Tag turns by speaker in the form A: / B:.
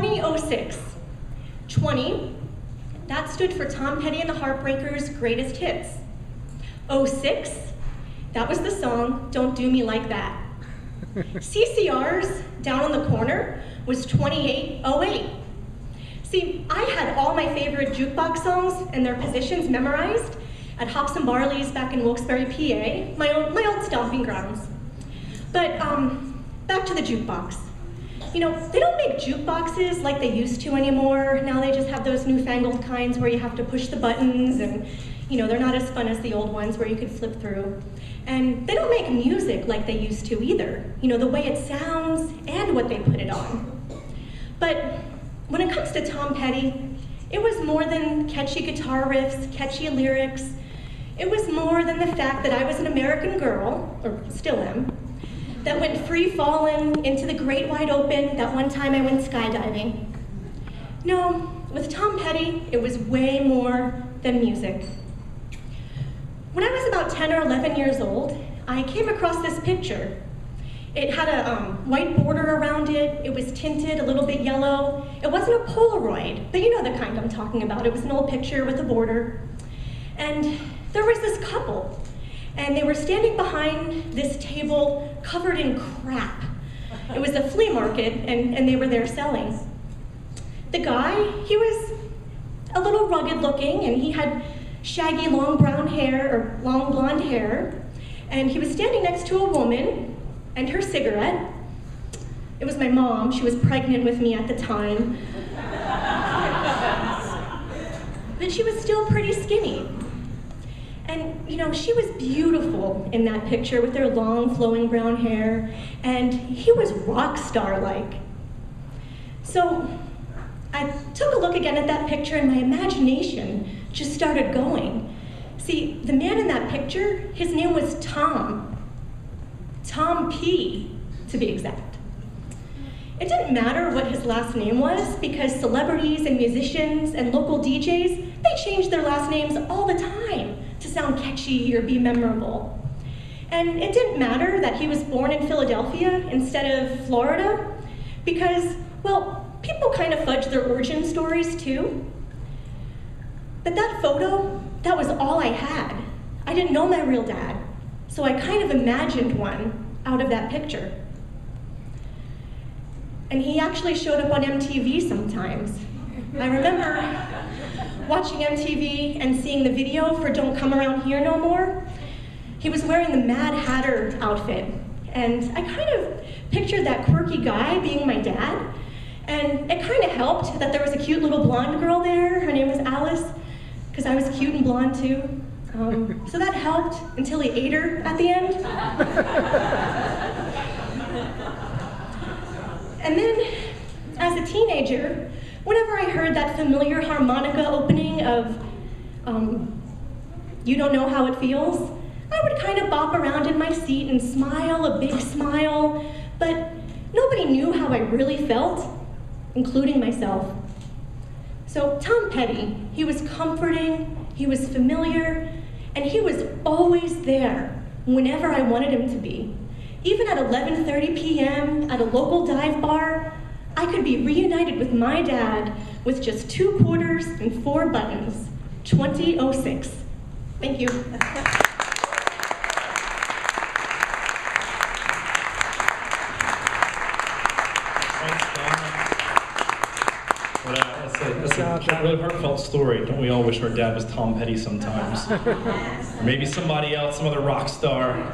A: 2006. 20, that stood for Tom Petty and the Heartbreakers' Greatest Hits. 06, that was the song, Don't Do Me Like That. CCR's Down on the Corner was 2808. See, I had all my favorite jukebox songs and their positions memorized at Hops and Barley's back in Wilkes-Barre, PA, my old stomping grounds. But back to the jukebox. You know, they don't make jukeboxes like they used to anymore. Now they just have those newfangled kinds where you have to push the buttons and, you know, they're not as fun as the old ones where you could flip through. And they don't make music like they used to either. You know, the way it sounds and what they put it on. But when it comes to Tom Petty, it was more than catchy guitar riffs, catchy lyrics. It was more than the fact that I was an American girl, or still am, that went free-falling into the great wide open that one time I went skydiving. No, with Tom Petty, it was way more than music. When I was about 10 or 11 years old, I came across this picture. It had a white border around it. It was tinted a little bit yellow. It wasn't a Polaroid, but you know the kind I'm talking about. It was an old picture with a border. And there was this couple, and they were standing behind this table covered in crap. It was a flea market, and they were there selling. The guy, he was a little rugged looking, and he had shaggy long brown hair, or long blonde hair, and he was standing next to a woman and her cigarette. It was my mom. She was pregnant with me at the time. But she was still pretty skinny. And, you know, she was beautiful in that picture with her long, flowing brown hair, and he was rock star-like. So I took a look again at that picture, and my imagination just started going. See, the man in that picture, his name was Tom. Tom P, to be exact. It didn't matter what his last name was, because celebrities and musicians and local DJs, they changed their last names all the time to sound catchy or be memorable. And it didn't matter that he was born in Philadelphia instead of Florida, because, well, people kind of fudge their origin stories too. But that photo, that was all I had. I didn't know my real dad, so I kind of imagined one out of that picture. And he actually showed up on MTV sometimes. I remember watching MTV and seeing the video for Don't Come Around Here No More. He was wearing the Mad Hatter outfit, and I kind of pictured that quirky guy being my dad, and it kind of helped that there was a cute little blonde girl there. Her name was Alice, because I was cute and blonde too. So that helped until he ate her at the end. And then, as a teenager, whenever I heard that familiar harmonica opening of You Don't Know How It Feels, I would kind of bop around in my seat and smile, a big smile, but nobody knew how I really felt, including myself. So Tom Petty, he was comforting, he was familiar, and he was always there whenever I wanted him to be. Even at 11:30 p.m. at a local dive bar, I could be reunited with my dad with just 2 quarters and 4 buttons. 2006. Thank you.
B: That's a really heartfelt story. Don't we all wish our dad was Tom Petty sometimes? Or maybe somebody else, some other rock star.